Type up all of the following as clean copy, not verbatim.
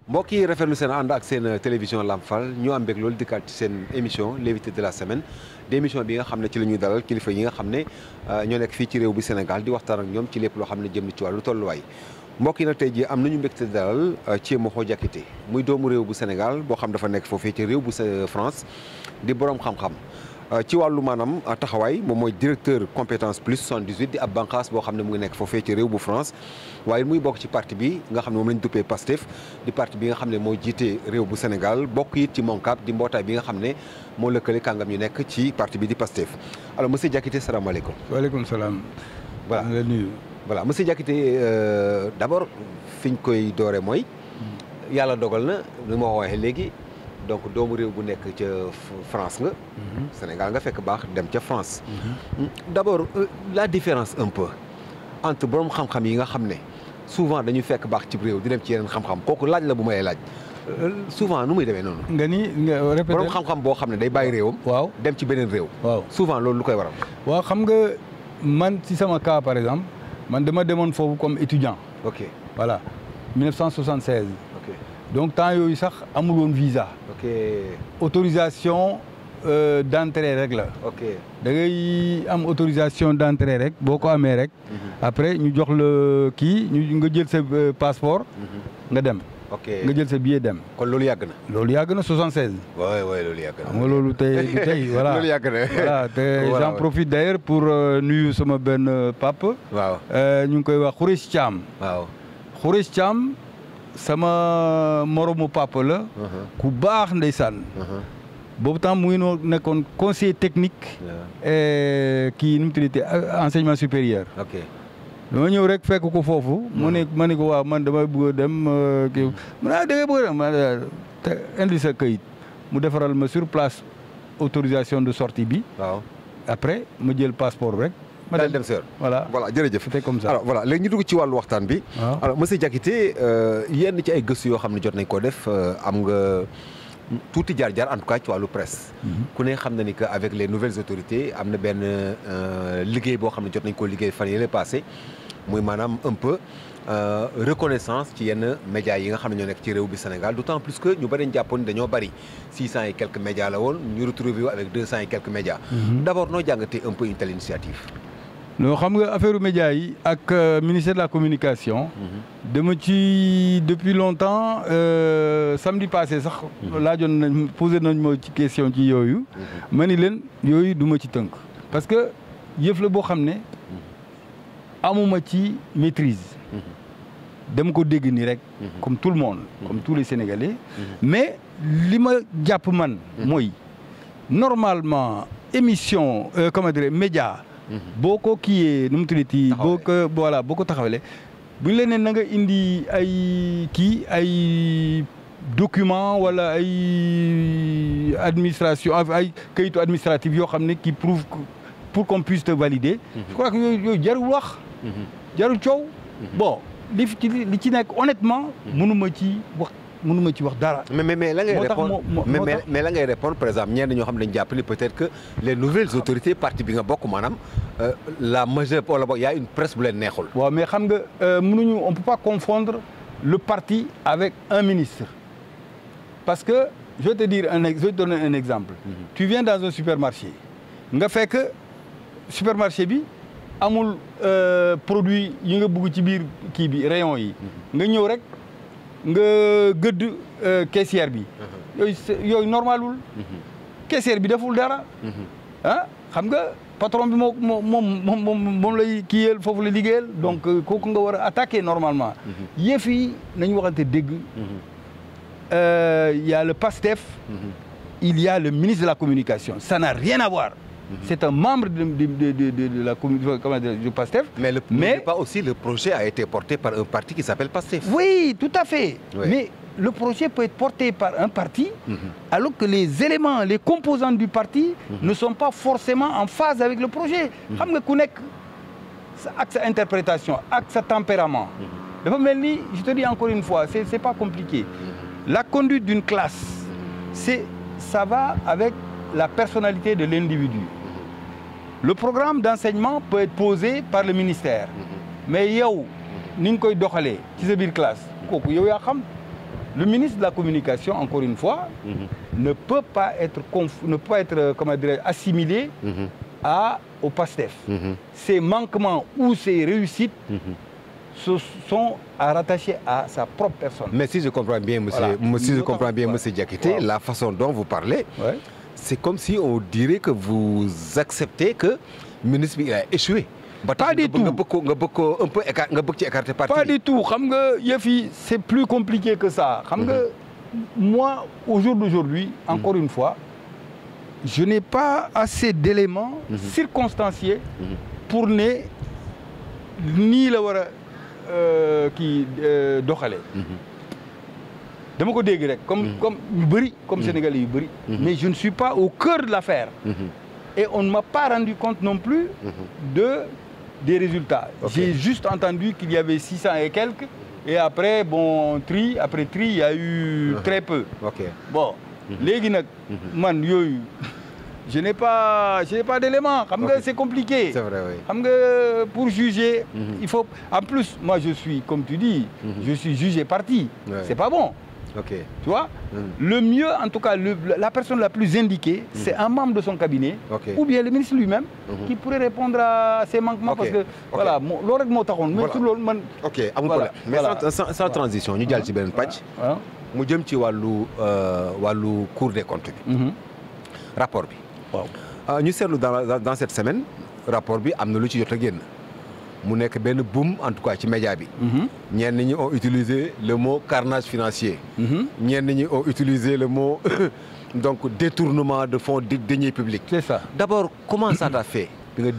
mbokk yi rafetlu seen ànd ak seen télévision Lamp Fall ñu am mbég loolu dikkaat ci seen émission l'invité de la semaine di émission bi nga xam ne ci la ñuy dalal kilifa yi nga xam ne ñoo nekk fii ci réew bu Sénégal di waxtaan ak ñoom ci lépp loo xam ne jëm ci wàllu tolluwaay mbokk yi nag tey jii am nañu mbégte dalal Thiemokho Diakité muy doomu réew bu Sénégal boo xam dafa nekk foofee ci réew bu France di borom xam-xam ci wàllu maanaam taxawaay moom mooy directeur compétence plus 78 di ab bànqaas boo xam ne mu ngi nekk foofee ci réew bu France waaye muy bokk ci parti bi nga xam ne moom lañ duppee PASTEF di parti bi nga xam ne moo jiite réew bu Sénégal bokk it ci MONCAP di mbootaay bi nga xam ne moo lëkkale kàngam yu nekk ci parti bi di PASTEF alors monsieur Diakité salaamaaleykum. waaleykum salaam. voilà la nuyu. voilà monsieur Diakité d'abord fi ñu koy dooree mooy yàlla dogal na ni ma ko waxee léegi. donc doomu réew bu nekk ca France nga. Sénégal nga fekk baax dem ca France. d'abord la différence un peu entre borom xam-xam yi nga xam ne souvent dañuy fekk baax ci réew di dem ci yeneen xam-xam kooku laaj la bu may laaj souvent nu muy demee noonu. nga ni nga répété borom xam-xam boo xam ne day bàyyi réewam. waaw dem ci beneen réew. waaw souvent loolu lu koy waral. waaw xam nga man ci sama cas par exemple man dama demoon foofu comme étudiant. ok voilà 1976. ok donc temps yooyu sax amul woon visa. ok autorisation d'entrée rek la. ok da ngay am autorisation d'entrée rek boo ko amee rek. après ñu jox la kii nga jël sa passeport. nga dem. ok nga jël sa billet dem. kon loolu yàgg na. loolu yàgg na 76. waay waay loolu yàgg na. xam nga loolu tey voilà. loolu yàgg na. voilà te j'en profite d'ailleurs pour nuyu sama benn pape. waaw ñu ngi koy wax Khoureychi Thiam. waaw Khoureychi Thiam sama moromu papa la. ku baax ndeysaan. boobu temps mu ngi nekkoon conseiller technique. kii nu mu tuddati enseignement supérieur. ok dama ñëw rek fekk ko foofu. mu ne ma ne ko waaw man dama bëgg a dem kii mu ne da ngay bëgg a dem ma te indi sa këyit mu defaral ma sur place autorisation de sortie bi. waaw après ma jël passeport rek. ma dem sœur voilà jërëjëf. c'était comme ça alors voilà léegi ñu dugg ci wàllu waxtaan bi. waaw alors monsieur Diakité yenn ci ay gëstu yoo xam ne jot nañ ko def am nga tuuti jaar-jaar en tout cas ci wàllu presse. ku ne xam na ni que avec les nouvelles autorités am na benn liggéey boo xam ne jot nañ koo liggéey fan yële passé muy maanaam un peu reconnaissance ci yenn médias yi nga xam ne ñoo nekk ci réew bi Sénégal d'autant plus que ñu bari ñu jàppoon dañoo bari 600 et quelques médias la woon ñu retrouvé wu avec 200 et quelques médias. d'abord noo jàngatee un peu une telle initiative. non xam nga affaire médias yi ak ministère de la communication. dama ci depuis longtemps samedi passé sax. laajoon nañ posé nañ ma ci question ci yooyu. ma ni leen yooyu du ma ci tënk. parce que yëf la boo xam ne amuma ci maîtrise. dama ko dégg nii rek. comme tout le monde. comme tous les Sénégalais. mais li ma jàpp man. mooy normalement émission comment dire média. boo ko kiiyee nu mu tuddati boo ko voilà boo ko taxawalee bu ñu leen ne na nga indi ay document wala ay administration ay kayitu administratif yoo xam ne qui prouve pour qu'on puisse te valider. je crois que yooyu jarul wax. jarul coow. bon li ci nekk honnêtement. mënuma ci wax dara. mais la ngay répondre mais la ngay répondre par exemple ñenn ñoo xam ne dañu jàpp ni peut-être que les nouvelles autorités parti bi nga bokk maanaam la majeure wala boog y a une presse bu leen neexul. waaw mais xam nga on peut pas confondre le parti avec un ministre parce que je vais te donner un exemple. Tu viens dans un supermarché nga fekk supermarché bi amul produit yi nga bëgg ci biir kii bi rayon yi nga ñëw rek. nga gëdd caissière bi. yooyu normalul caissière bi deful dara. xam nga patron bi moom lay kiyeel foofu la liggéeyal donc kooku nga war a attaquer normalement. yëf yi nañu waxante dégg. Il y a le PASTEF. il y a le ministre de la communication ça n'a rien à voir. C'est un membre de la communauté du PASTEF. Mais pas aussi le projet a été porté par un parti qui s'appelle PASTEF. Oui, tout à fait. Oui. Mais le projet peut être porté par un parti alors que les éléments, les composants du parti ne sont pas forcément en phase avec le projet. Xam nga ku nekk ak sa interprétation, ak sa tempérament. Dafa mel ni, je te dis encore une fois, c'est pas compliqué. La conduite d'une classe, ça va avec la personnalité de l'individu. Le programme d'enseignement peut être posé par le ministère mais yow ni nga koy doxalee ci sa biir classe kooku yow yaa xam Le ministre de la Communication, encore une fois, ne peut pas être comment dire, assimilé au PASTEF. Ses manquements ou ses réussites sont à rattacher à sa propre personne. Mais si je comprends bien, monsieur Diakité, la façon dont vous parlez, c'est comme si on dirait que vous acceptez que le ministre a échoué. Pas du tout. Pas du tout. C'est plus compliqué que ça. Moi, au jour d'aujourd'hui, encore une fois, je n'ai pas assez d'éléments circonstanciés pour ni la war a kii doxale dama ko dégg rek comme ñu bëri comme Sénégalais yu bëri mais je ne suis pas au cœur de l'affaire et on ne m'a pas rendu compte non plus des résultats. J'ai juste entendu qu'il y avait 600 et quelques et après bon après tri il y a eu très peu. Bon léegi nag man yooyu je n'ai pas d'éléments. C'est compliqué. C'est vrai, oui. Pour juger, il faut... En plus, moi, je suis, comme tu dis, je suis jugé parti. C'est pas bon. Tu vois Le mieux, en tout cas, la personne la plus indiquée, c'est un membre de son cabinet, ou bien le ministre lui-même, qui pourrait répondre à ces manquements. Parce que, voilà, mais sans transition, nous allons dire patch. Nous allons dire le Cour des comptes. Rapport. Nous sommes dans cette semaine, rapport bi amna lu ci jot a génn mu nekk benn boom en tout cas ci média bi. Ñenn ñi ont utilisé le mot carnage financier. Ñenn ñi ont utilisé le mot donc détournement de fonds de deniers publics. C'est ça. D'abord, comment ça t'a fait bi nga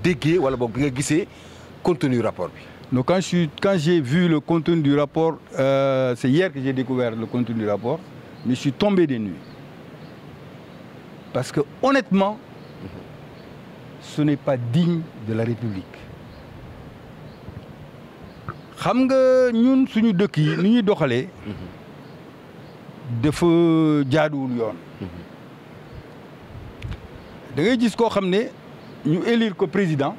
déggee wala boog bi nga gisee contenu rapport bi? Donc quand j'ai vu le contenu du rapport, c'est hier que j'ai découvert le contenu du rapport, mais je suis tombé des nues. Parce que honnêtement, ce n'est pas digne de la République. Xam nga ñun suñu dëkk yi ni ñuy doxalee dafa jaaduwul yoon. Da ngay gis koo xam ne ñu élire ko président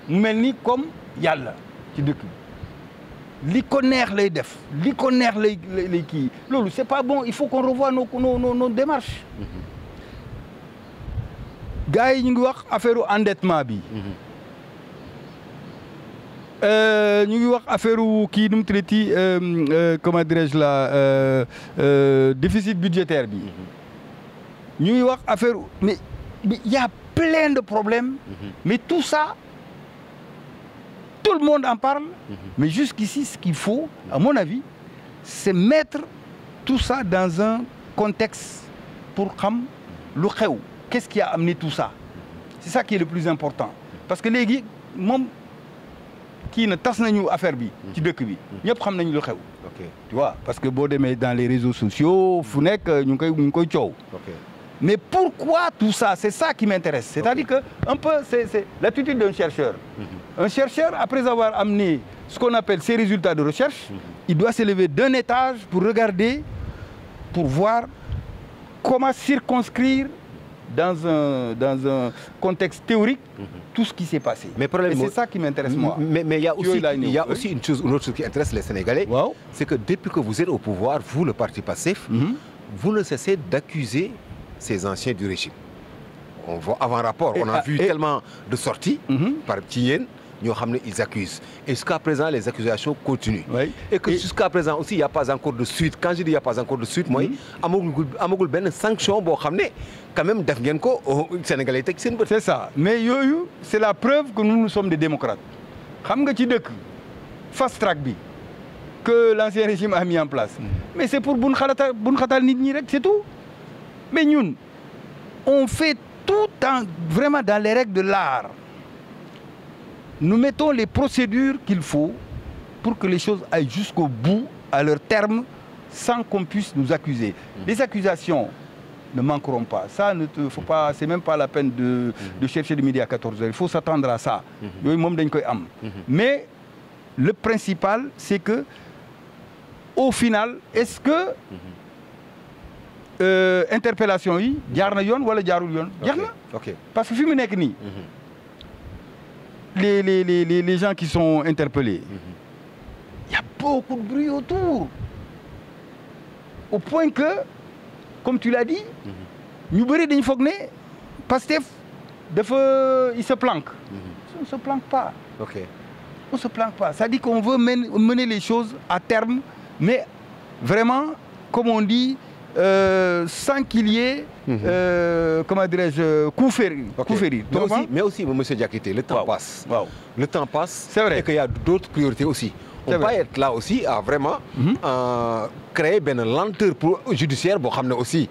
mu mel ni comme yàlla ci dëkk bi. Li ko neex lay def, li ko neex lay kii. Loolu c'est pas bon, il faut qu'on revoie nos démarches. Gars yi ñu ngi wax affaire endettement bi. Ñu ngi wax affaire kii nu mu traité comment dirais-je là déficit budgétaire bi. Ñu ngi wax affaire mais il y a plein de problèmes. Mais tout ça, tout le monde en parle. Mais jusqu'ici, ce qu'il faut, à mon avis, c'est mettre tout ça dans un contexte pour xam lu xew. Qu'est-ce qui a amené tout ça? C'est ça qui est le plus important. Parce que léegi moom kii na tas nañu affaire bi ci dëkk bi ñëpp xam nañu lu xew. Tu vois, parce que boo demee dans les réseaux sociaux fu nekk ñu ngi koy coow. Mais pourquoi tout ça? C'est ça qui m'intéresse. C'est-à-dire que un peu c'est l'attitude d'un chercheur. Un chercheur, après avoir amené ce qu'on appelle ses résultats de recherche, il doit s'élever d'un étage pour regarder, pour voir comment circonscrire dans un contexte théorique tout ce qui s'est passé. Mais et c'est ça qui m'intéresse moi. Mais il y a aussi une autre chose qui intéresse les Sénégalais. Wow. C'est que depuis que vous êtes au pouvoir, vous, le parti PASTEF, vous ne cessez d'accuser ces anciens du régime. On voit avant rapport, on a vu tellement de sorties par Tien. Ils accusent. Et jusqu'à présent, les accusations continuent. Oui. Et que jusqu'à présent aussi, il n'y a pas encore de suite. Quand je dis il n'y a pas encore de suite, moi, il y a une sanction quand même au Sénégalais. C'est ça. Mais c'est la preuve que nous sommes des démocrates. Vous savez, fast track que l'ancien régime a mis en place. Mais c'est pour c'est tout. Mais nous, on fait tout vraiment dans les règles de l'art. Nous mettons les procédures qu'il faut pour que les choses aillent jusqu'au bout, à leur terme, sans qu'on puisse nous accuser. Les accusations ne manqueront pas. Ça, faut pas, c'est même pas la peine de chercher le midi à 14h. Il faut s'attendre à ça. Mais le principal, c'est que, au final, est-ce que interpellation yi jaar na yoon wala jaarul yoon? Jaar na. Parce que fi mu nekk nii les gens qui sont interpellés, il y a beaucoup de bruit autour. au point que comme tu l'as dit ñu bëri dañu foog ne Pastef dafa il se planque. On ne se planque pas. Ok. On ne se planque pas. Ça dit qu'on veut mener les choses à terme, mais vraiment, comme on dit, sans qu'il y ait, comment dirais-je, coup férir. Mais aussi, M. Diakité, le temps passe. Le temps passe. C'est vrai. Et qu'il y a d'autres priorités aussi. On va être là aussi à vraiment créer une lenteur judiciaire. Bon, aussi,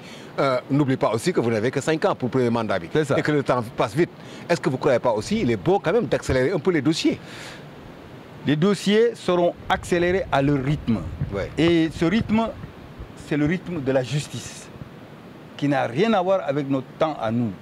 n'oubliez pas aussi que vous n'avez que 5 ans pour le premier mandat. Et que le temps passe vite. Est-ce que vous ne croyez pas aussi il est beau quand même d'accélérer un peu les dossiers? Les dossiers seront accélérés à leur rythme. Ouais. Et ce rythme, c'est le rythme de la justice, qui n'a rien à voir avec notre temps à nous.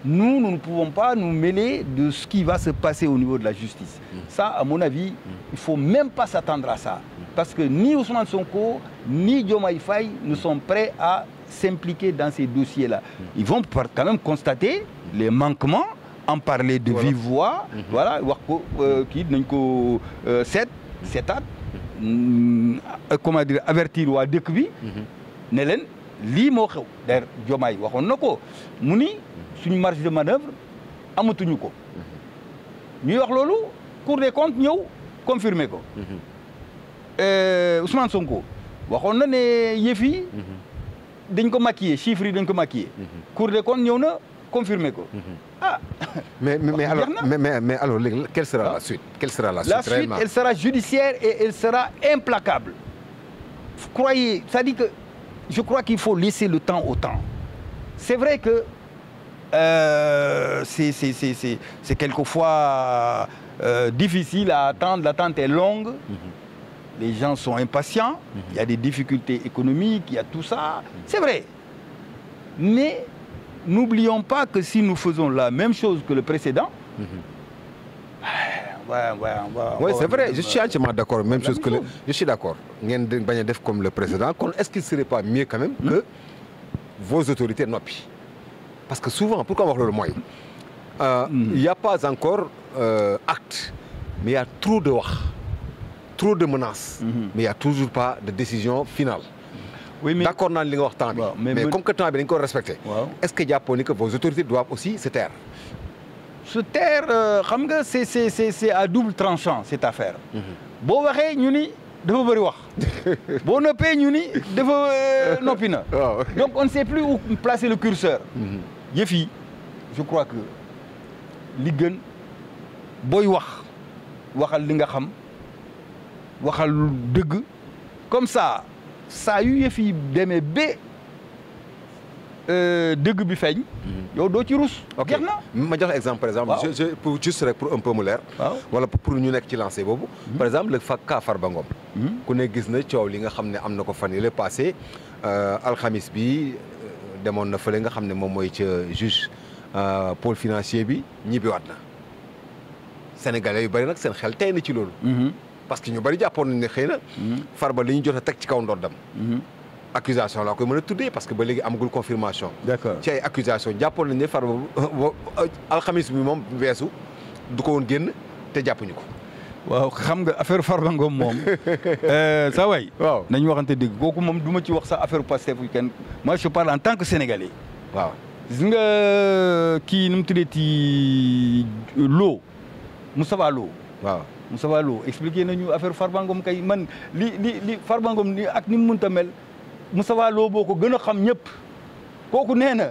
Nous ne pouvons pas nous mêler de ce qui va se passer au niveau de la justice. Ça, à mon avis, il ne faut même pas s'attendre à ça. Parce que ni Ousmane Sonko, ni Diomaye Faye ne sont prêts à s'impliquer dans ces dossiers-là. Ils vont quand même constater les manquements, en parler de vive voix, voilà, qui comment dire, avertir waa dëkk bi ne leen lii moo xew. d'ailleurs Diomaye waxoon na ko mu ni suñu marge de manœuvre amatuñu ko ñuy wax loolu Cour des comptes ñëw confirmer ko. Ousmane Sonko waxoon na ne yëf yi dañ ko maquiller chiffres yi dañ ko maquiller. Cour des comptes ñëw na confirmer ko. Ah. Mais alors, quelle sera la suite? Quelle sera la suite? La suite, elle sera judiciaire et elle sera implacable. Vous croyez, ça dit que je crois qu'il faut laisser le temps au temps. C'est vrai que c'est quelquefois difficile à attendre, l'attente est longue. Les gens sont impatients, il y a des difficultés économiques, il y a tout ça. C'est vrai. Mais n'oublions pas que si nous faisons la même chose que le précédent, oui, c'est vrai, je suis entièrement d'accord. Même chose que je suis d'accord. Comme le président, est-ce qu'il ne serait pas mieux quand même que vos autorités n'opient? Parce que souvent, pourquoi avoir le moyen? Il n'y a pas encore acte, mais il y a trop de trop de menaces, mais il n'y a toujours pas de décision finale. Oui, d'accord dans le temps, mais comme que le temps est respecté, est-ce que que vos autorités doivent aussi se taire? Se taire, c'est à double tranchant cette affaire. Bon, donc on ne sait plus où placer le curseur. Yefi, je crois que Ligen, boy waxal li nga xam, waxal deug, comme ça a eu yefi demé bé deug bi feñ. Yow do ci rouss. OK. Ma jox exemple par exemple, pour juste pour un peu mu leer. Wala pour ñu nek ci lancer bobu. Par exemple le cas Farba Ngom. Ku ne gis na ciow li nga xamné am na ko fan yele passé alxamis bi demoon na fële nga xam ne moom mooy ca juge pôle financier bi ñibbiwaat na sénégalais yu bëri nag seen xel tey na ci loolu. parce que ñu bëri jàppoon nañ ne xëy na. Farba li ñu jot a teg ci kaw ndoddam. accusation laa koy mën a tuddee parce que ba léegi amagul confirmation. d'accord ci ay accusation jàppoon nañ ne Farba alxamis bi moom weesu du ko woon génn te jàppuñu ko. waaw xam nga affaire Farba Ngom moom saa waay. waaw nañu waxante dëgg kooku moom du ma ci wax sax affaire Pastef kenn moi je parle en tant que sénégalais. waaw gis nga kii nu mu tuddati Lo Moustapha Lo. waaw Moustapha Lo expliqué nañu affaire Farba Ngom kay man li Farba Ngom ni ak ni mu mënta mel Moustapha Lo boo ko gën a xam ñëpp kooku nee na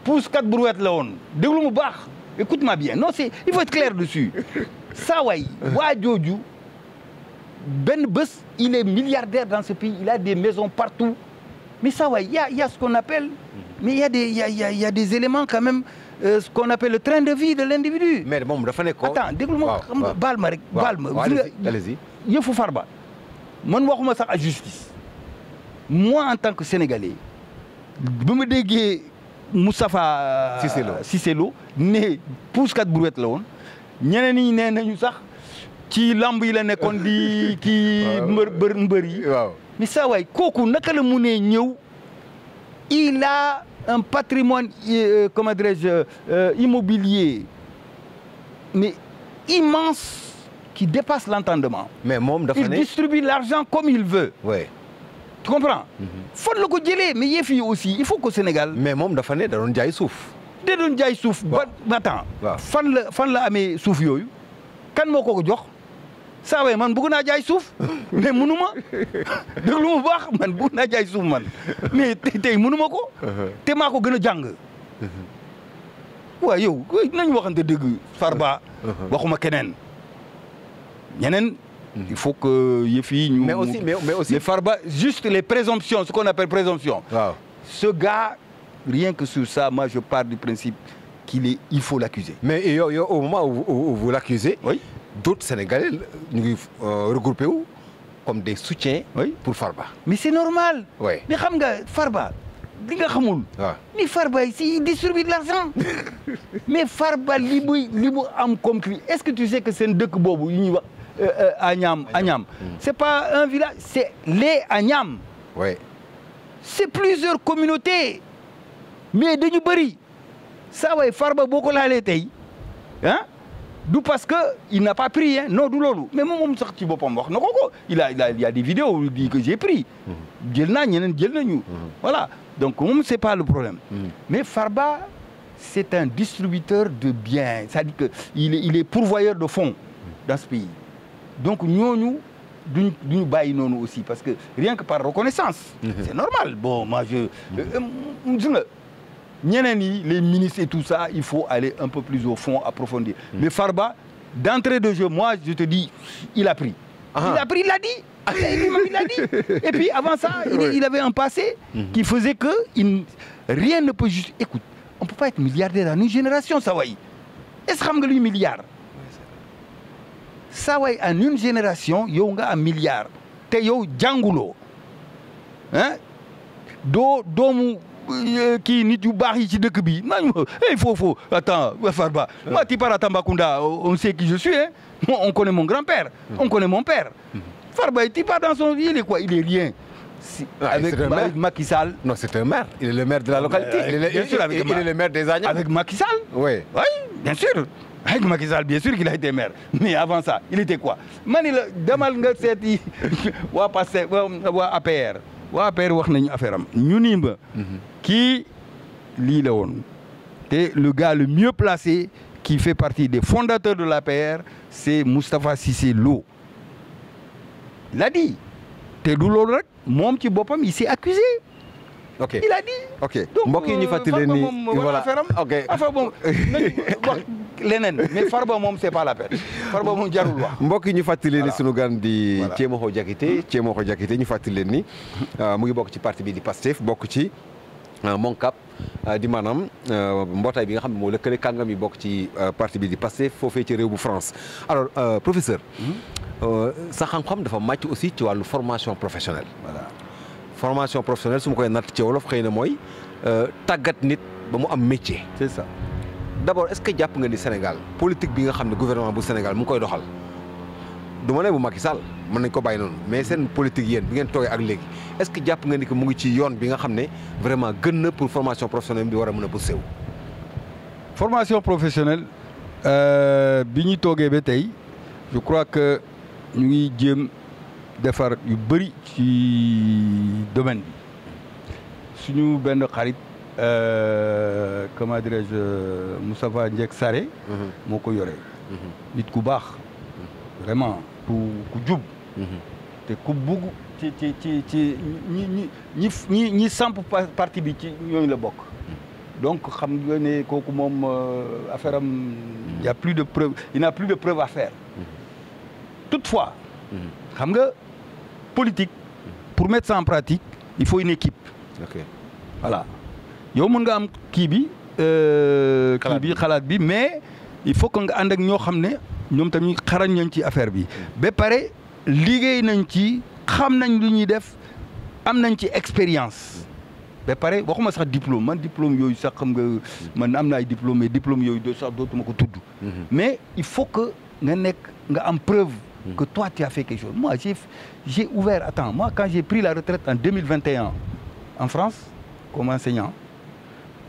puuskat brouette la woon déglu mu baax écoute-moi bien non c'est il faut être clair dessus. saa waay waa jooju benn bés il est milliardaire dans ce pays il a des maisons partout mais saa waay y a ce qu'on appelle mais il y a des éléments quand même ce qu'on appelle le train de vie de l'individu. mais moom dafa nekkoon attends déglu ma xam nga baal ma rek baal ma. allez-y yëfu Farba man waxuma sax à justice moi en tant que sénégalais ba ma déggee Moustapha Cissé Lo ne puuskat brouette la woon. ñeneen ñi nee nañu sax ci lamb yi la nekkoon di kii mbër yi mais saa waay kooku naka la mu ne ñëw il a un patrimoine comment dirais-je immobilier mais immense qui dépasse l'entendement. mais moom dafa il distribue l'argent comme il veut. oui tu comprends. fan la ko jëlee mais yëf yi aussi il faut que Sénégal. mais moom dafa ne da doon jaay suuf. da doon jaay suuf. ba attends. fan la amee suuf yooyu. kan moo ko jox. saa waay man bëgg naa jaay suuf mais mënu ma déglu ma baax man bëgg naa jaay suuf man mais tey mënu ma ko. te maa ko gën a jàng. waaw yow nañu waxante dëgg Farba. waxuma keneen. ñeneen. il faut que yëf yi ñu. mais aussi mais Farba juste les présomptions ce qu'on appelle présomption. waaw ce gars rien que sur ça moi je pars du principe il faut l'accuser. mais yow au moment où vous l'accusez. oui. d'autres Sénégalais ñu ngi regroupé wu comme des soutiens. oui pour Farba. mais c'est normal. oui mais xam nga Farba li nga xamul. waaw ni Farba il distribue de l'argent. mais Farba li mu am comme cri est-ce que tu sais que seen dëkk boobu yu ñuy wax Agnam. C'est pas un village c'est les Agnam. oui. c'est plusieurs communautés mais dañu bëri saa waay Farba boo ko laalee tey ah. du parce que il n'a pas pris hein non du loolu mais moom sax ci boppam wax na ko il y a des vidéos où il dit que j'ai pris. jël naa ñeneen jël nañu. voilà donc moom c'est pas le problème. mais Farba c'est un distributeur de biens c'est-à-dire que il est pourvoyeur de fonds dans ce pays donc ñooñu duñu bàyyi noonu aussi parce que rien que par reconnaissance. c'est normal bon moi gis nga. ñeneen yi les ministres et tout ça il faut aller un peu plus au fond approfondir. mais Farba d'entrée de jeu moi je te dis il a pris. il l'a dit. il a dit. et puis avant ça il avait un passé. qui faisait que rien ne peut juste écoute on peut pas être milliardaire en une génération saa waay est-ce que xam nga luy milliard. saa waay en une génération yow nga am milliard te yow jànguloo ah doomu. kii nit yu baax yi ci dëkk bi nañu il faut attends Farba moi tu pars à Tambacounda on sait qui je suis hein on connaît mon grand-père on connaît mon père Farba tu pars dans son il est quoi il est rien avec Macky Sall. non c'est un maire il est le maire de la localité il est le maire des Agnam avec Macky Sall. oui bien sûr avec Macky Sall bien sûr qu'il a été maire mais avant ça il était quoi ma ni la demal nga seeti waa Pastef waa APR waa APR wax nañu affaire am ñu nii ba kii lii la woon te le gars le mieux placé qui fait partie des fondateurs de l'APR c'est Moustapha Cissé Lo il a dit te du loolu rek moom ci boppam il s'est accusé. ok il a dit. ok mbokk yi ñu fàttali leen ni voilà ok affaire moom nañu wax leneen mais Farba moom c'est pas la peine Farba moom jarul wax. mbokk yi ñu fàttali leen ni sunu gan di Thiemokho Diakité ñu fàttali leen ni mu ngi bokk ci parti bi di Pastef bokk ci Moncap di maanaam mbootaay bi nga xam ne moo lëkkale kàngam yi bokk ci parti bi di Pastef foofee ci réew bu France alors professeur. sa xam-xam dafa màcc aussi ci wàllu formation professionnelle. voilà formation professionnelle su ma koy natt ci wolof xëy na mooy tàggat nit ba mu am métier. c'est ça. d'abord est-ce que jàpp nga ni Sénégal politique bi nga xam ne gouvernement bu Sénégal mu ngi koy doxal du ma ne bu Macky Sall mën nañ ko bàyyi noonu mais seen politique yéen bi ngeen toogee ak léegi est-ce que jàpp nga ni que mu ngi ci yoon bi nga xam ne vraiment gën na pour formation professionnelle bi war a mën a bu sew. formation professionnelle bi ñu toogee ba tey je crois que ñu ngi jéem defar yu bëri ci domaine bi suñu benn xarit comment dirais-je Moustapha Ndiek Sarré moo ko yore nit ku baax vraiment ku jub te ku bugg ci ñi samp parti bi ci ñooñu la bokk donc xam nga ne kooku moom affaire am y a plus de preuve il n'a plus de preuve à faire toutefois xam nga politique pour mettre ça en pratique il faut une équipe. ok voilà yow mën nga am kii bi xalaat bi mais il faut que nga ànd ak ñoo xam ne ñoom tamit xarañ nañ ci affaire bi ba pare liggéey nañ ci xam nañ lu ñuy def am nañ ci expérience ba pare waxuma sax diplôme man diplôme yooyu sax xam nga man am na ay diplôme mais diplôme yooyu sax dootuma ko tudd mais il faut que nga nekk nga am preuve que toi tu as fait quelque chose moi j'ai ouvert moi quand j'ai pris la retraite en 2021 en France comme enseignant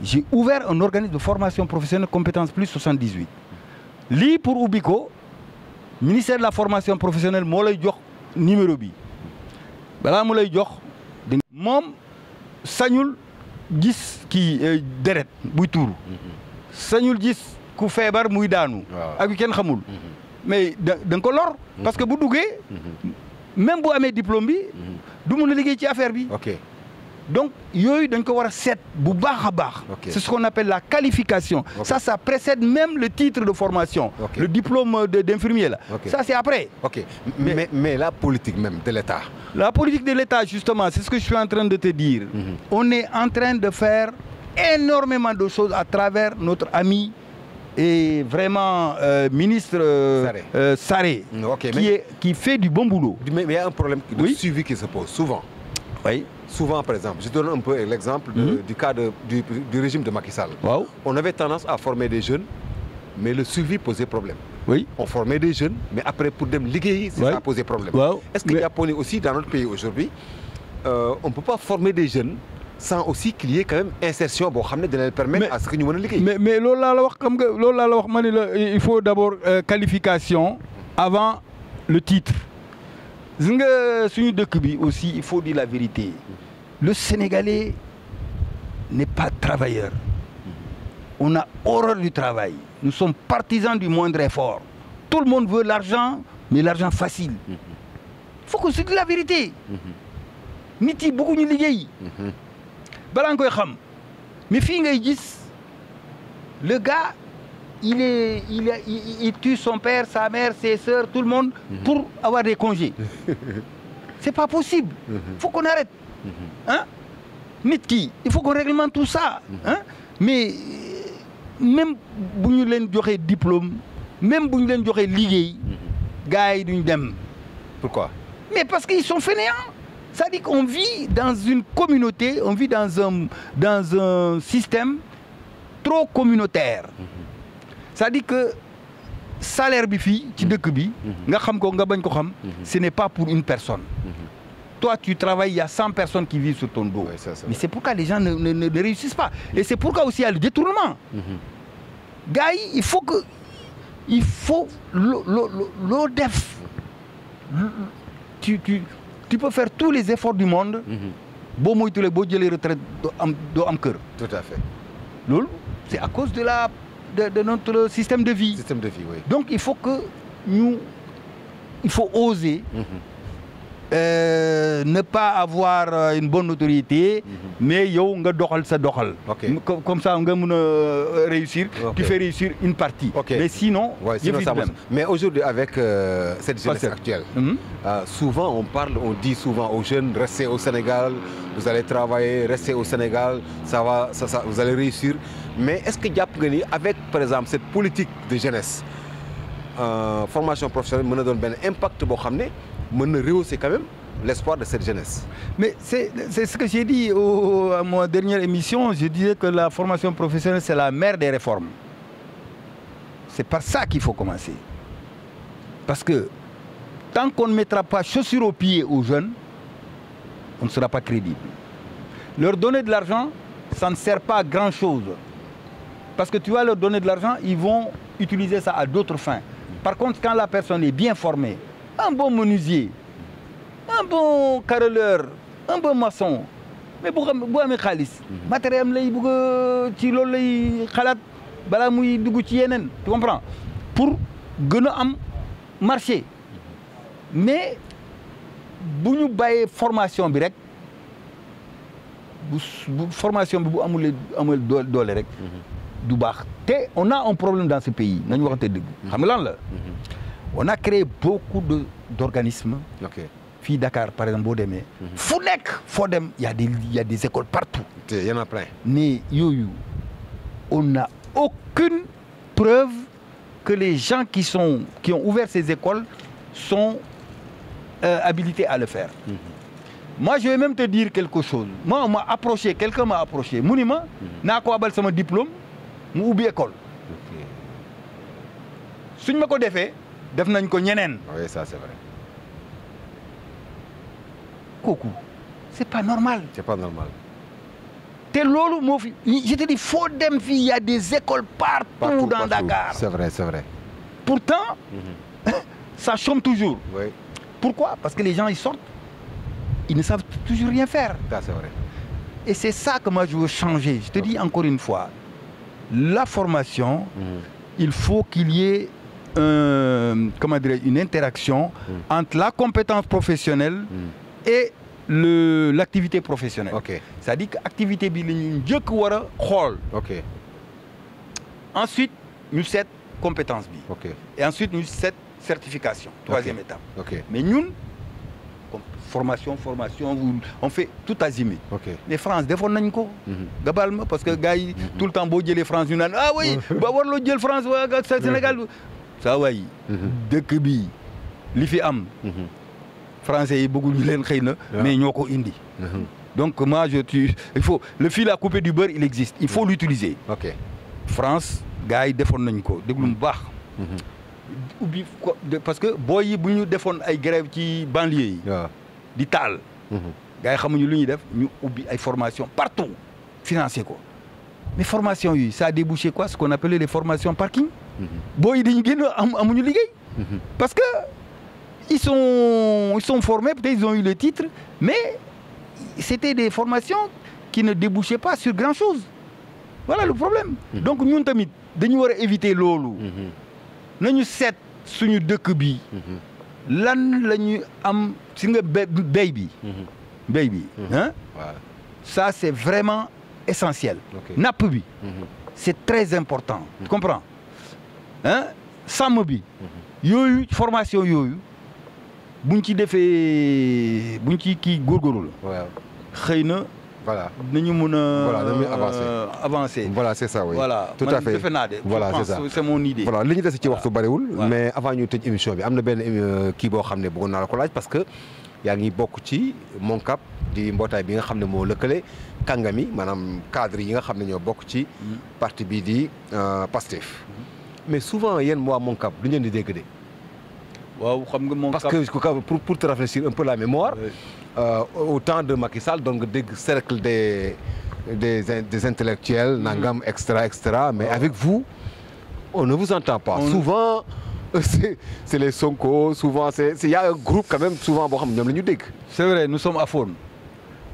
j'ai ouvert un organisme de formation professionnelle compétence plus 78 lii pour ubbi ko ministère de la formation professionnelle moo lay jox numéro bi balaa mu lay jox moom sañul gis kii deret buy tuuru sañul gis ku feebar muy daanu ak yu kenn xamul mais da nga ko lor parce que bu duggee même bu amee diplôme bi du mun a liggéey ci affaire bi donc yooyu dañ ko war a seet bu baax a baax c'est ce qu'on appelle la qualification ça précède même le titre de formation le diplôme d'infirmier là ça c'est après mais la politique même de l'État justement c'est ce que je suis en train de te dire on est en train de faire énormément de choses à travers notre ami et vraiment ministre Sarré qui fait du bon boulot. Mais il y a un problème de suivi qui se pose souvent. Oui. Souvent, par exemple, je donne un peu l'exemple du cas du régime de Macky Sall. Wow. On avait tendance à former des jeunes, mais le suivi posait problème. Oui. On formait des jeunes, mais après, pour dem liguer, ça posait problème. Wow. Est-ce qu'il y a aussi dans notre pays aujourd'hui, on ne peut pas former des jeunes sans aussi qu'il y ait quand même insertion boo xam ne dina permettre à ce que ñu mën a liggéey. mais loolu laa la wax xam nga loolu laa la wax ma ne la il faut d'abord qualification avant le titre. gis nga suñu dëkk bi aussi il faut dire la vérité le Sénégalais n'est pas travailleur. On a horreur du travail. Nous sommes partisans du moindre effort. Tout le monde veut l'argent, mais l'argent facile. Il faut qu'on se dise la vérité. nit yi beaucoup ñu liggéey. balaa nga koy xam mais fii ngay gis le gars il tue son père, sa mère, ses sœurs, tout le monde pour avoir des congés. C'est pas possible. Il faut qu'on arrête. Hein? Nit ki, il faut qu'on réglemente tout ça. Hein? Mais même si nous avons un diplôme, même si nous avons un liggéey, gars yi duñ dem. Pourquoi? Mais parce qu'ils sont fainéants. Ça dit qu'on vit dans une communauté, on vit dans un système trop communautaire. Ça dit que salaire bi fii ci dëkk bi nga xam ko nga bañ ko xam ce n'est pas pour une personne. Toi tu travailles, il y a 100 personnes qui vivent sur ton dos. Ouais, mais c'est pourquoi les gens ne réussissent pas. Et c'est pourquoi aussi il y a le détournement. Gars yi, il faut loo def. Tu peux faire tous les efforts du monde. Boo moytuwulee boo jëlee retraite doo am kër. Tout à fait. Loolu c'est à cause de notre système de vie. Système de vie, oui. Donc il faut oser ne pas avoir une bonne autorité, mais yow nga doxal sa doxal. Comme ça nga mën a réussir. Tu fais réussir une partie. Mais sinon, sinon ça même. Mais aujourd'hui avec cette jeunesse actuelle, souvent on dit souvent aux jeunes restez au Sénégal, vous allez travailler, restez au Sénégal, vous allez réussir. Mais est-ce que jàpp nga ni avec par exemple cette politique de jeunesse formation professionnelle mën na doon benn impact boo xam ne mën na rehausser quand même l'espoir de cette jeunesse? Mais c'est ce que j'ai dit à ma dernière émission. Je disais que la formation professionnelle c'est la mère des réformes. C'est par ça qu'il faut commencer. Parce que tant qu'on ne mettra pas chaussures aux pieds aux jeunes, on ne sera pas crédible. Leur donner de l'argent, ça ne sert pas à grand-chose. Parce que tu vas leur donner de l'argent, ils vont utiliser ça à d'autres fins. Par contre, quand la personne est bien formée, un bon menuisier, un bon carreleur, un bon maçon, mais bu amee xaalis matériel lay bëgg ci loolu lay xalaat balaa muy dugg ci yeneen, tu comprends? Pour gën a am marché. Mais bu ñu bàyyee formation bi rek bu formation bi bu amul doole rek du baax. Te on a un problème dans ce pays nañu waxante dëgg. Xam nga lan la? On a créé beaucoup d'organismes. Fii Dakar par exemple boo demee. fu nekk foo dem y a des écoles partout. Il y en a plein. Mais yooyu on n'a aucune preuve que les gens qui ont ouvert ces écoles sont habilités à le faire. Moi je vais même te dire quelque chose. Moi on m'a approché, quelqu'un m'a approché mu ni ma naa ko abal sama diplôme mu ubbi école. Suñ ma ko defee def nañ ko ñeneen. Oui, ça c'est vrai. Kooku c'est pas normal. C'est pas normal. Te loolu moo fi je te dis foo dem fii y a des écoles partout dans Dakar. C'est vrai, c'est vrai. Pourtant ça chôme toujours. Oui. Pourquoi? Parce que les gens ils sortent ils ne savent toujours rien faire. Ça, c'est vrai. Et c'est ça que moi je veux changer. Je te dis encore une fois, la formation, il faut qu'il y ait une interaction entre la compétence professionnelle et l'activité professionnelle. Ok. C'est-à-dire que l'activité bi la ñu njëkk war a xool. Ok. Ensuite ñu seet compétence bi. Ok. Et ensuite ñu seet certification. Troisième étape. Ok. Mais ñun formation on fait tout azimut. Ok. Mais France defoon nañ ko. nga baal ma parce que gars yi tout le temps boo jëlee France ñu naan ah oui ba warloo jël France waa Sénégal. saa waay dëkk bi li fi am. Français yi bëgguñu leen xëy na. mais ñoo ko indi. Donc moi il faut le fil à couper du beurre il existe il faut l'utiliser. Ok. France gars yi defoon nañ ko déglu mu baax. ubbi parce que booy yi bu ñu defoon ay grève ci banlieue yi. di taal. gars yi xamuñu lu ñuy def ñu ubbi ay formation partout financé ko mais formation yi ça a débouché quoi ce qu'on appelait les formations parking. booy yi dañu génn amuñu liggéey. parce que ils sont formés peut-être ils ont eu le titre mais c'était des formations qui ne débouchaient pas sur grand-chose. Voilà le problème. Donc ñun tamit dañu war a éviter loolu. nañu seet suñu dëkk bi. lan la ñu am si nga béy bi. béy bi hein. Ça c'est vraiment essentiel. napp bi. c'est très important. Tu comprends hein sàmm bi. yooyu formation yooyu buñ ci defee buñ ci kii góorgóorlu la. xëy na. Voilà. Nañu mën a avancer. Voilà, c'est ça, oui. Voilà. Tout à fait. Voilà, c'est ça. C'est mon idée. Voilà, li ñu des ci waxtu bariwul mais avant ñu tëj émission bi am na benn kii boo xam ne bëggoon naa la ko laaj parce que yaa ngi bokk ci MONCAP di mbootaay bi nga xam ne moo lëkkale kàngami maanaam cadre yi nga xam ne ñoo bokk ci parti bii di PASTEF. Mais souvent yéen waa MONCAP du ngeen di dégg de. waaw xam nga MONCAP parce que pour te rafraîchir un peu la mémoire. Au temps de Macky Sall donc dégg cercle des intellectuels nangam extra mais avec vous on ne vous entend pas. Souvent c'est les Sonko souvent il y a un groupe quand même souvent boo xam ne ñoom la ñu dégg. C'est vrai nous sommes à fond.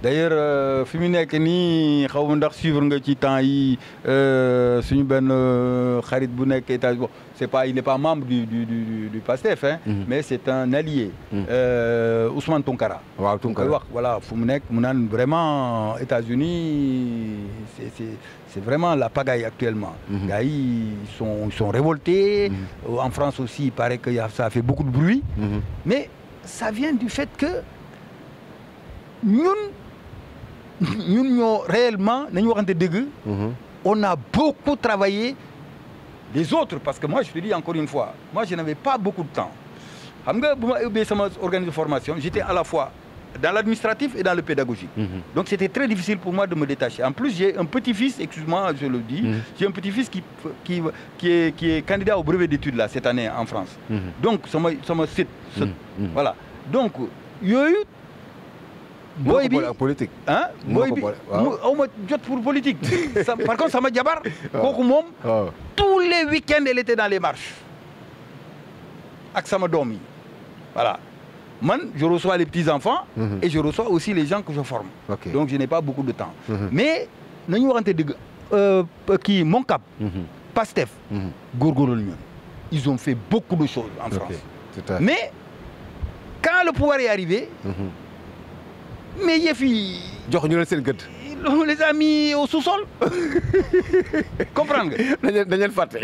D'ailleurs fi mu nekk nii xaw ma ndax suivre nga ci temps yi suñu benn xarit bu nekk États-Unis bon c'est pas il n'est pas membre du PASTEF hein. Mais c'est un allié. Ousmane Tounkara. waaw Tounkara wax voilà fu mu nekk mu naan vraiment États-Unis c'est vraiment la pagaille actuellement. Gars yi ils sont révoltés. En France aussi il paraît que ça fait beaucoup de bruit. Mais ça vient du fait que ñun ñoo réellement nañu waxante dëgg. On a beaucoup travaillé les autres parce que moi je te dis encore une fois moi je n'avais pas beaucoup de temps xam nga bu ma ubbee sama organisme de formation j'étais à la fois dans l'administratif et dans le pédagogique. Donc c'était très difficile pour moi de me détacher. En plus j'ai un petit-fils, excuse-moi je le dis, j'ai un petit-fils qui est candidat au brevet d'études là cette année en France. Donc sama sët voilà donc yooyu. booy bi politique. ah booy bi aw ma jot pour politique. Par contre sama jabar. kooku moom. tous les week-ends elle était dans les marches. ak sama doom yi voilà man je reçois les petits enfants. Et je reçois aussi les gens que je forme. Donc je n'ai pas beaucoup de temps. Mais nañu waxante dëgg kii MONCAP. PASTEF. góorgóorlu ñoom ils ont fait beaucoup de choses en France. Mais quand le pouvoir est arrivé. Mais yëf yi joxuñu leen seen gëdd. on les a mis au sous-sol. Comprendre nga. dañ leen fàtte.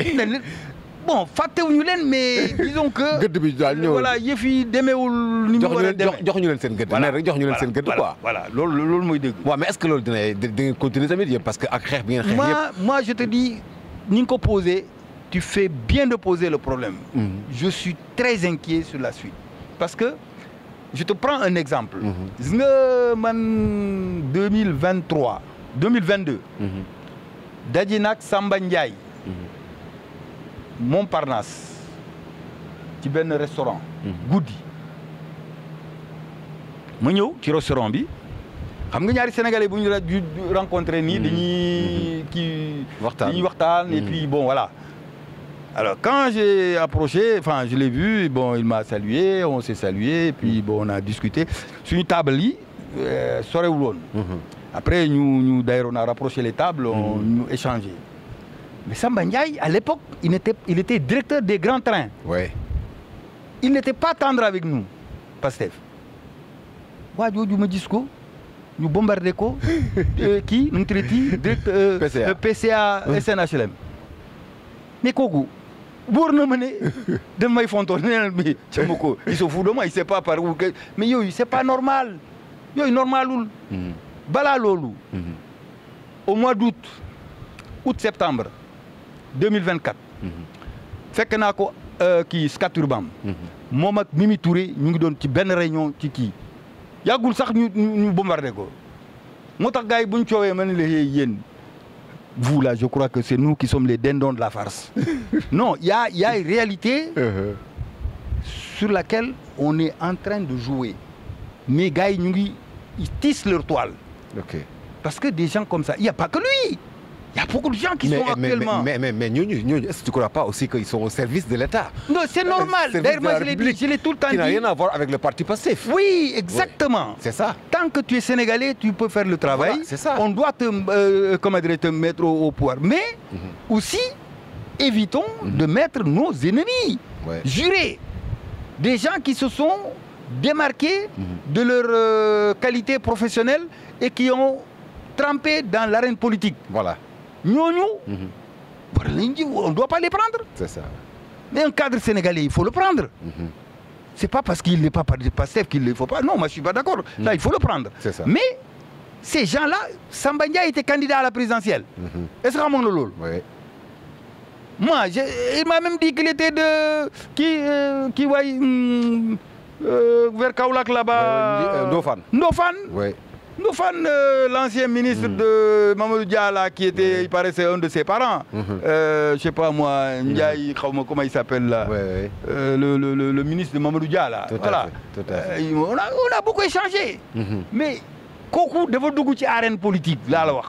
bon fàttewuñu leen mais disons que. gëdd bi daal ñëw voilà yëf yi demeewul ni mu war a demee joxuñu leen seen gëdd. voilà rek joxuñu leen seen gëdd quoi. voilà loolu mooy dëgg. waaw mais est-ce que loolu da ngeen continuer tamit yëpp parce que ak xeex bi ngeen xeex yëpp. moi je te dis ni nga ko posé tu fais bien de poser le problème. Je suis très inquiet sur la suite parce que. Je te prends un exemple. Gis nga man 2022. daje nag Samba Ndiaye. Montparnasse. ci benn restaurant. guddi. ma ñëw ci restaurant bi. xam nga ñaari sénégalais bu ñu rencontré nii dañuy kii. waxtaan et puis bon voilà. Alors quand j'ai approché, enfin je l'ai vu, bon il m'a salué, on s'est salué, et puis bon on a discuté. Sur une table yi sorewul woon. Après d'ailleurs on a rapproché les tables, ñu échangé. Mais Samba Ndiaye à l'époque il était directeur des grands trains. Ouais. Il n'était pas tendre avec nous, Pastef. waa jooju ma gis ko ñu bombardé ko kii nu mu traité directeur PCA SNHLM. mais kooku wóor na ma ne daf may fontoon nee na mais sama ko il se fout de moi il sait pas par où mais yooyu c'est pas normal yooyu normalul. balaa loolu. au mois août-septembre 2024. fekk naa ko kii Scat Urbam. moom ak Mimi Touré ñu ngi doon ci benn réunion ci kii. yàggul sax ñu bombardé ko moo tax gars yi bu ñu coowee ma ne la yéen vous là je crois que c'est nous qui sommes les dindons de la farce. non il y a une réalité sur laquelle on est en train de jouer mais gars yi ñu ngi ils tissent leur toile. Ok. Parce que des gens comme ça il y a pas que lui. Il y a beaucoup de gens qui sont actuellement... Mais est-ce que tu ne crois pas aussi qu'ils sont au service de l'État? Non, c'est normal. D'ailleurs, moi, je l'ai tout le temps dit. Qui n'a rien à voir avec le parti Pastef. Oui, exactement. Ouais, c'est ça. Tant que tu es sénégalais, tu peux faire le travail. Voilà, c'est ça. On doit te mettre au pouvoir. Mais aussi, évitons de mettre nos ennemis jurés. Des gens qui se sont démarqués de leur qualité professionnelle et qui ont trempé dans l'arène politique. Voilà. ñooñu. on ne doit pas les prendre. C'est ça. Mais un cadre sénégalais, il faut le prendre. C'est pas parce qu'il n'est pas Pastef qu'il ne faut pas. Non, moi je suis pas d'accord. Là, il faut le prendre. C'est ça. Mais ces gens-là, Samba Ndiaye était candidat à la présidentielle. Est-ce que Ramon Lolo? Oui. Moi, il m'a même dit qu'il était de qui va vers Kaolack là-bas. Ndofane. Oui. Ndofane, l'ancien ministre de Mamadou Diala, qui était, il paraissait un de ses parents. Je sais pas moi, Ndiaye, comment il s'appelle là, le ministre de Mamadou Diala. Voilà. Tout à fait. On a beaucoup échangé. Mais kooku dafa dugg ci arène politique laa la wax.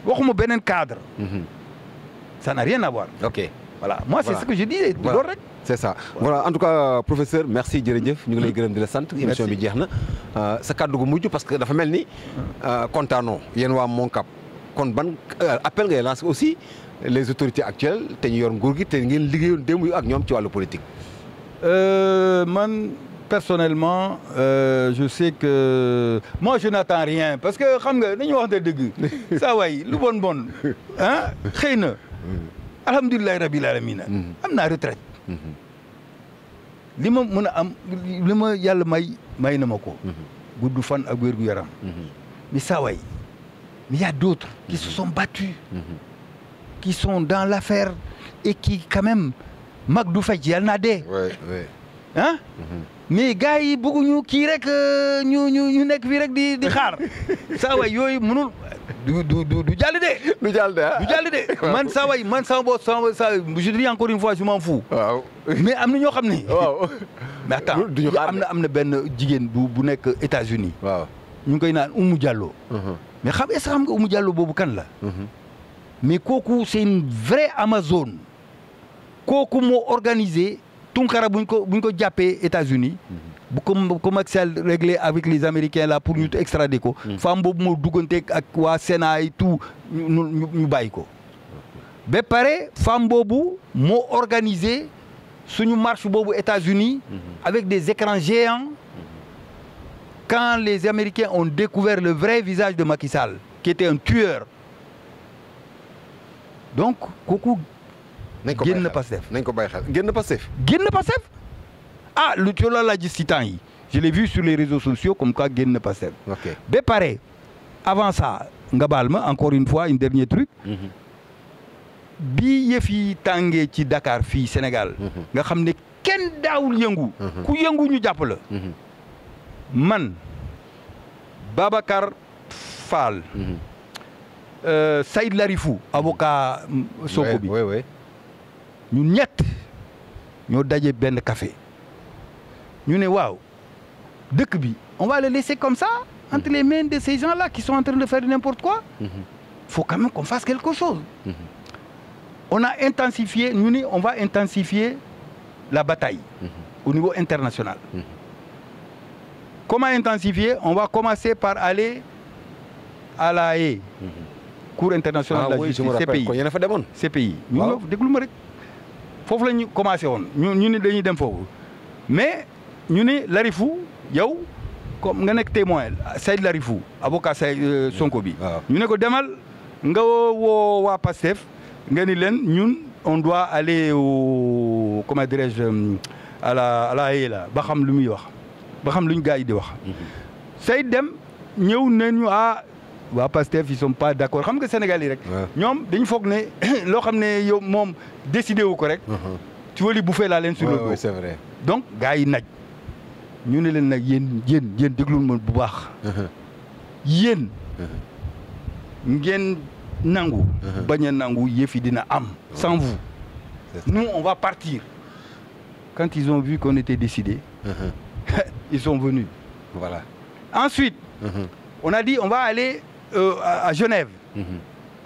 waxuma beneen cadre. Ça n'a rien à voir. Ok. Voilà. Moi c'est ce que je disais. Loolu rek. C'est ça. Voilà, en tout cas professeur merci jërëjëf ñu ngi lay gërëm di la sant. émission bi jeex na sa kàddu gu mujj parce que dafa mel ni kontaanoo yéen waa Moncap kon ban appel ngay lancer aussi les autorités actuelles te ñu yor nguur gi te ngeen liggéeyoon démb ak ñoom ci wàllu politique. Man personnellement je sais que moi je n'attends rien parce que xam nga dañu wax dëgg saa waay lu bon ah xëy na alhamdulilah rabbil alamin am naa retraite. li ma mën a am li ma yàlla may na ma ko. gudd fan ak wér gu yaram. mais saa waay mais y a d'autres qui se sont battus. qui sont dans l'affaire et qui quand même mag du fecc yàlla naa dee. ah. mais gars yi bëgguñu kii rek ñu nekk fii rek di xaar saa waay yooyu mënul du jàll de. du jàll de man saa waay man sama bopp je dis encore une fois je m'en fous. waaw mais am na ñoo xam ne. waaw mais attends am na benn jigéen bu nekk États-Unis waaw ñu ngi koy naan Oumou Diallo. mais est-ce que xam nga Oumou Diallo boobu kan la. mais kooku c'est une vraie Amazone. kooku moo organisé. Tunkara buñ ko jàppee États-Unis bu commercial réglé avec les Américains là pour ñu extrader ko. femme boobu moo duggante ak waa Sénat et tout ñu bàyyi ko. ba pare femme boobu moo organisé suñu marche boobu États-Unis avec des écrans géants quand les Américains ont découvert le vrai visage de Macky Sall qui était un tueur. Donc kooku. génn Pastef nañ ko bàyyi xel génn Pastef. ah lu ci loolu laa gis ci temps yi je l'ai vu sur les réseaux sociaux comme quoi génn Pastef. ok ba pare avant ça nga baal ma encore une fois un dernier truc. bi yëf yi tàngee ci Dakar fii Sénégal. nga xam ne kenn daawul yëngu. ku yëngu ñu jàpp la. man Babacar Fall. Saïd Larifou avocat Sonko bi. ñun ñett ñoo daje benn café ñu ne waaw dëkk bi on va le laisser comme ça entre les mains de ces gens-là qui sont en train de faire n'importe quoi. Faut quand même qu'on fasse quelque chose. On a intensifié ñu ni on va intensifier la bataille au niveau international. comment intensifier? On va commencer par aller à la Haye. Cour internationale de la justice, CPI. CPI. Ñu déglu ma rek foofu la ñu commencé woon ñu ne dañuy dem foofu mais ñu ne Larifou yow comme nga nekk témoin Saïd Larifou avocat Saïd Sonko bi. ñu ne ko demal nga woo waa Pastef nga ni leen ñun on doit aller au comment dirais-je à la Haye la ba xam lu muy wax ba xam lu ñu gars yi di wax. Saïd dem ñëw nañu waa Pastef ils sont pas d'accord xam nga Sénégal yi rek. ñoom dañu foog ne loo xam ne yow moom décidé wu ko rek. tu veux li bouffer la laine sur le dos. C'est vrai. donc gars yi naj ñu ne leen nag yéen déglul ma bu baax. yéen ngeen nangu. bañ a nangu yëf yi dina am. sans vous. nous on va partir. quand ils ont vu qu'on était décidé. ils sont venus. Voilà. Ensuite. on a dit on va aller à Genève.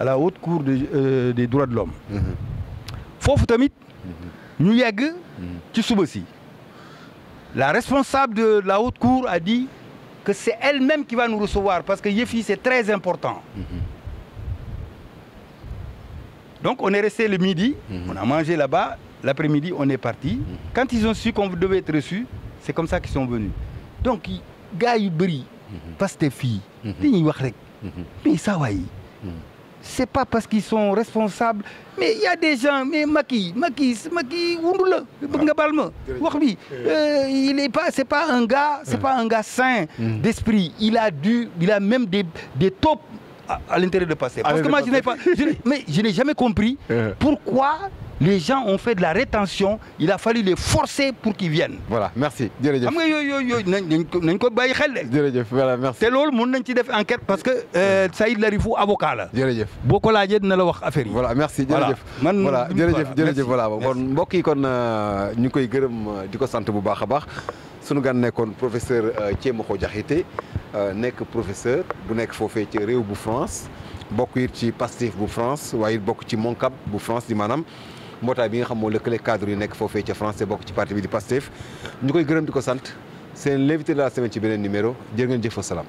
À la haute cour des droits de l'homme. foofu tamit ñu yegg ci suba si. La responsable de la haute cour a dit que c'est elle-même qui va nous recevoir parce que yëf yi c'est très important. Donc on est resté le midi, on a mangé là-bas, l'après-midi on est parti. Quand ils ont su qu'on devait être reçus, c'est comme ça qu'ils sont venus. Donc gars yu bëri Pastef fii dañuy wax rek mais saa waay c'est pas parce qu'ils sont responsables mais il y a des gens mais Macky wundu la bëgg nga baal ma wax bi c'est pas un gars sain d'esprit. Il a même des taupes à l'intérieur de Pastef. Parce que moi je n'ai jamais compris pourquoi les gens ont fait de la rétention. Il a fallu les forcer pour qu'ils viennent. Voilà, merci. jërëjëf xam nga yooyu nañ ko bàyyi xel de. jërëjëf voilà merci. te loolu mën nañ ci def enquête parce que Saïd Larifou avocat la. jërëjëf boo ko laajee dina la wax affaire yi. voilà merci jërëjëf. voilà jërëjëf voilà kon mbokk yi kon ñu koy gërëm di ko sant bu baax a baax. sunu gan nekkoon professeur Thiemokho Diakhaté nekk professeur bu nekk foofee ci réew bu France bokk it ci Pastef bu France waaye it bokk ci Moncap bu France di maanaam mbootaay bi nga xam moo lëkkale cadre yi nekk foofee ca France bokk ci parti bi di Pastef ñu koy gërëm di ko sant c'est l'invité de la semaine ci beneen numéro jërë ngeen jëf wa salaam.